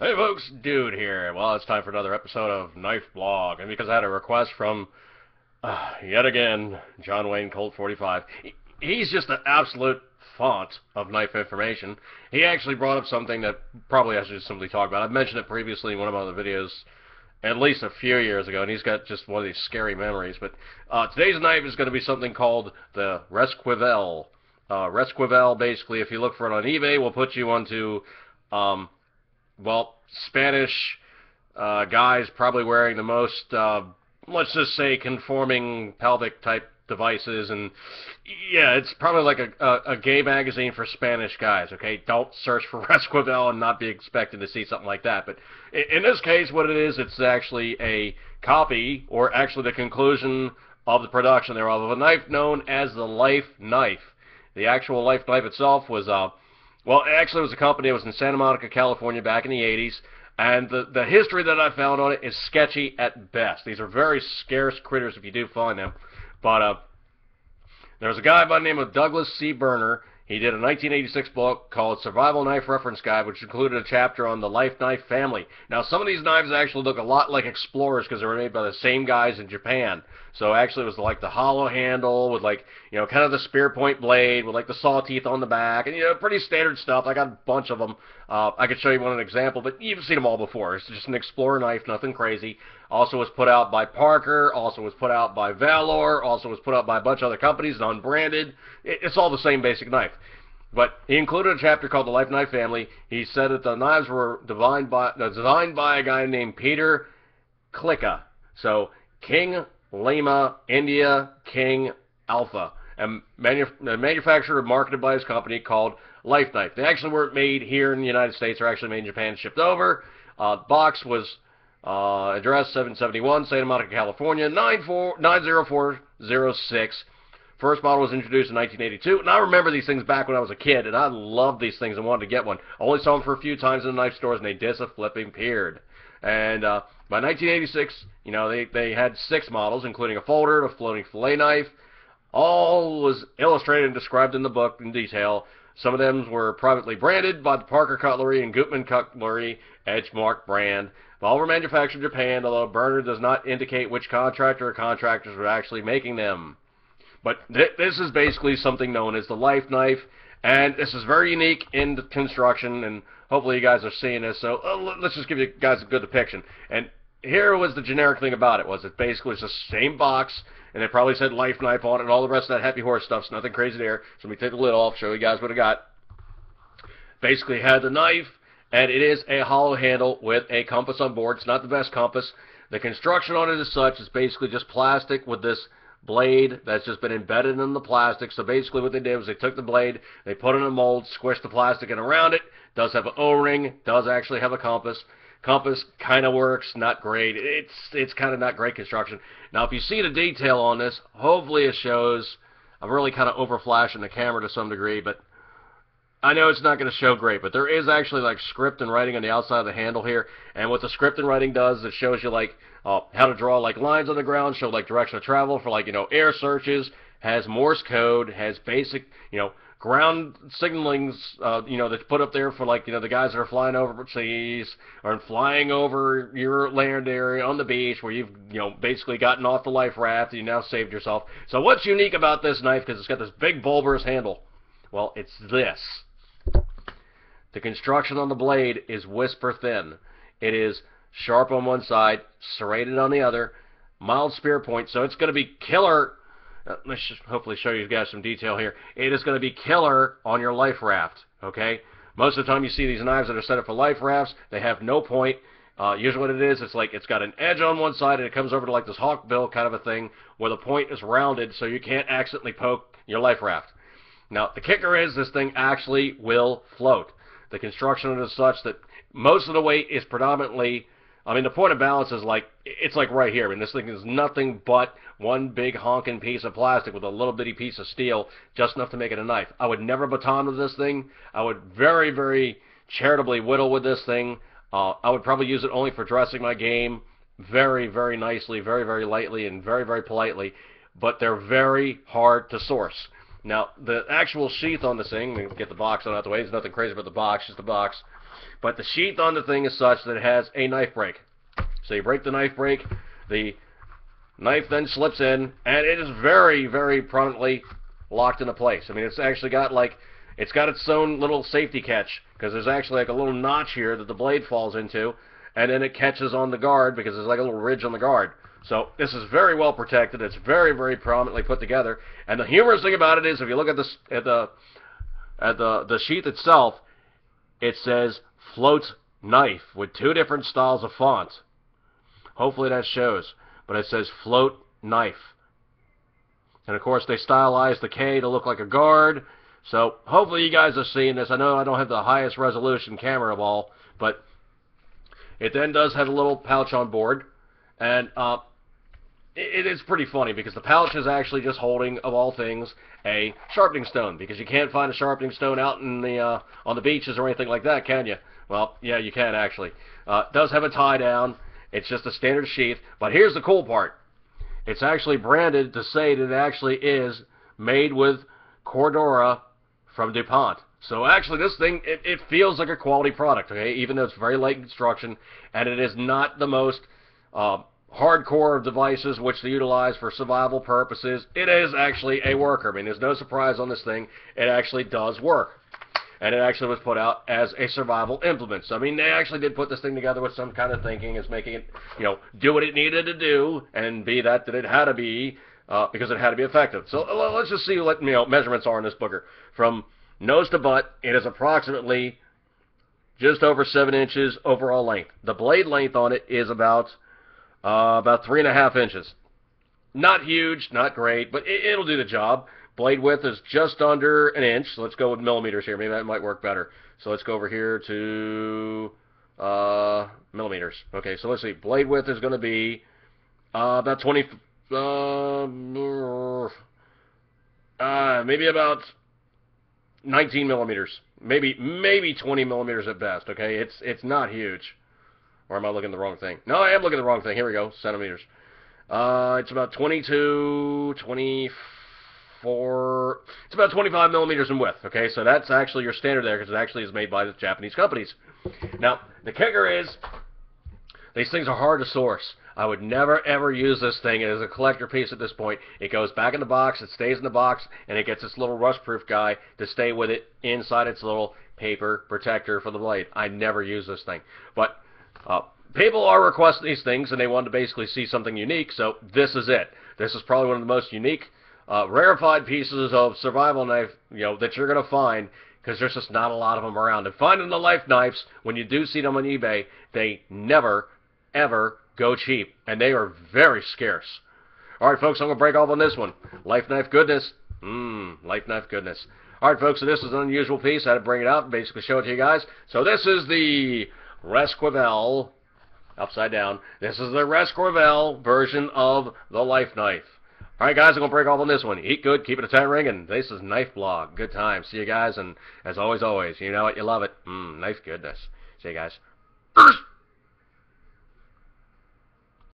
Hey folks, Dude here. Well, it's time for another episode of Knife Blog, and because I had a request from, yet again, John Wayne Colt 45, he's just an absolute font of knife information. He actually brought up something that probably I should just simply talk about. I've mentioned it previously in one of my other videos, at least a few years ago, and he's got just one of these scary memories. But today's knife is going to be something called the Resquival. Resquival, basically, if you look for it on eBay, will put you onto well, Spanish guys probably wearing the most, let's just say, conforming pelvic type devices, and yeah, it's probably like a gay magazine for Spanish guys, okay? Don't search for Resquival and not be expecting to see something like that, but in this case, what it is, it's actually a copy, or actually the conclusion of the production thereof, of a knife known as the Life Knife. The actual Life Knife itself was, well, actually, it was a company that was in Santa Monica, California, back in the 80s, and the history that I found on it is sketchy at best. These are very scarce critters if you do find them. But there was a guy by the name of Douglas C. Berner. He did a 1986 book called Survival Knife Reference Guide, which included a chapter on the Life Knife family. Now, some of these knives actually look a lot like Explorers because they were made by the same guys in Japan. So actually, it was like the hollow handle with, like, you know, kind of the spear point blade with like the saw teeth on the back, and, you know, pretty standard stuff. I got a bunch of them. I could show you one an example, but you've seen them all before. It's just an Explorer knife, nothing crazy. Also was put out by Parker. Also was put out by Valor. Also was put out by a bunch of other companies, unbranded. It's all the same basic knife. But he included a chapter called the Life Knife Family. He said that the knives were designed by a guy named Peter Klicka. So King Lima India King Alpha, and manufactured and marketed by his company called Life Knife. They actually weren't made here in the United States. They're actually made in Japan and shipped over. Box was address 771 Santa Monica, California 90406. First model was introduced in 1982, and I remember these things back when I was a kid, and I loved these things and wanted to get one. I only saw them for a few times in the knife stores, and they disappeared. And by 1986, you know, they had 6 models, including a folder, a floating fillet knife. All was illustrated and described in the book in detail. Some of them were privately branded by the Parker Cutlery and Gutman Cutlery Edgemark brand. All were manufactured in Japan, although Berner does not indicate which contractor or contractors were actually making them. But this is basically something known as the Life Knife, and this is very unique in the construction, and hopefully you guys are seeing this, so let's just give you guys a good depiction. And here was the generic thing about it, was it basically was the same box, and it probably said Life Knife on it, and all the rest of that happy horse stuff's nothing crazy there. So let me take the lid off, show you guys what I got. Basically had the knife, and it is a hollow handle with a compass on board. It's not the best compass. The construction on it as such is basically just plastic with this blade that's just been embedded in the plastic. So basically what they did was they took the blade, they put it in a mold, squished the plastic in around it. Does have an O-ring, does actually have a compass. Compass kind of works, not great. It's kind of not great construction. Now if you see the detail on this, hopefully it shows. I'm really kind of over flashing the camera to some degree, but I know it's not going to show great, but there is actually like script and writing on the outside of the handle here. And what the script and writing does, it shows you like how to draw like lines on the ground, show like direction of travel for, like, you know, air searches, has Morse code, has basic, you know, ground signalings, you know, that's put up there for, like, you know, the guys that are flying over seas or flying over your land area on the beach where you've, you know, basically gotten off the life raft and you now saved yourself. So what's unique about this knife, because it's got this big bulbous handle? Well, it's this. The construction on the blade is whisper thin. It is sharp on one side, serrated on the other, mild spear point, so it's going to be killer. Let's just hopefully show you guys some detail here. It is going to be killer on your life raft, okay? Most of the time you see these knives that are set up for life rafts, they have no point. Usually what it is, it's like it's got an edge on one side and it comes over to like this hawk bill kind of a thing where the point is rounded so you can't accidentally poke your life raft. Now, the kicker is this thing actually will float. The construction is such that most of the weight is predominantly, I mean, the point of balance is like, it's like right here. I mean, this thing is nothing but one big honking piece of plastic with a little bitty piece of steel, just enough to make it a knife. I would never baton with this thing. I would very, very charitably whittle with this thing. I would probably use it only for dressing my game very, very nicely, very, very lightly, and very, very politely. But they're very hard to source. Now, the actual sheath on this thing, we can get the box on out the way. There's nothing crazy about the box, just the box. But the sheath on the thing is such that it has a knife break. So you break the knife break, the knife then slips in, and it is very, very prominently locked into place. I mean, it's actually got it's got its own little safety catch, because there's actually like a little notch here that the blade falls into, and then it catches on the guard because there's like a little ridge on the guard. So this is very well protected. It's very, very prominently put together. And the humorous thing about it is, if you look at this at the sheath itself, it says "Float Knife" with 2 different styles of font. Hopefully that shows, but it says "Float Knife." And of course they stylized the K to look like a guard. So hopefully you guys are seeing this. I know I don't have the highest resolution camera of all, but it then does have a little pouch on board, and it is pretty funny because the pouch is actually just holding, of all things, a sharpening stone, because you can't find a sharpening stone out in the on the beaches or anything like that, can you? Well, yeah, you can actually. It does have a tie down. It's just a standard sheath. But here's the cool part. It's actually branded to say that it actually is made with Cordura from DuPont. So actually this thing, it feels like a quality product, okay? Even though it's very light in construction, and it is not the most hardcore of devices which they utilize for survival purposes. It is actually a worker. I mean, there's no surprise on this thing. It actually does work. And it actually was put out as a survival implement. So, I mean, they actually did put this thing together with some kind of thinking as making it, do what it needed to do, and be that it had to be, because it had to be effective. So, let's just see what, measurements are in this booger. From nose to butt, it is approximately just over 7 inches overall length. The blade length on it is about 3.5 inches. Not huge, not great, but it'll do the job. Blade width is just under 1 inch. So let's go with millimeters here. Maybe that might work better. So let's go over here to millimeters. Okay, so let's see. Blade width is going to be about 20, maybe about 19 millimeters. Maybe 20 millimeters at best. Okay, it's not huge. Or am I looking at the wrong thing? No, I am looking at the wrong thing. Here we go. Centimeters. It's about 22, 24. It's about 25 millimeters in width. Okay, so that's actually your standard there, because it actually is made by the Japanese companies. Now, the kicker is, these things are hard to source. I would never, ever use this thing as a collector piece at this point. It goes back in the box, it stays in the box, and it gets this little rust-proof guy to stay with it inside its little paper protector for the blade. I never use this thing. But people are requesting these things, and they want to basically see something unique, so this is it. This is probably one of the most unique, rarefied pieces of survival knife, that you're going to find, because there's just not a lot of them around. And finding the life knives, when you do see them on eBay, they never, ever go cheap, and they are very scarce. All right, folks, I'm going to break off on this one. Life knife goodness. Life knife goodness. All right, folks, so this is an unusual piece. I had to bring it out and basically show it to you guys. So this is the Resquival, upside down. This is the Resquival version of the life knife. All right, guys, I'm going to break off on this one. Eat good, keep it a tight ring, and this is Knife Blog. Good times. See you guys, and as always, you know it, you love it. Knife goodness. See you guys.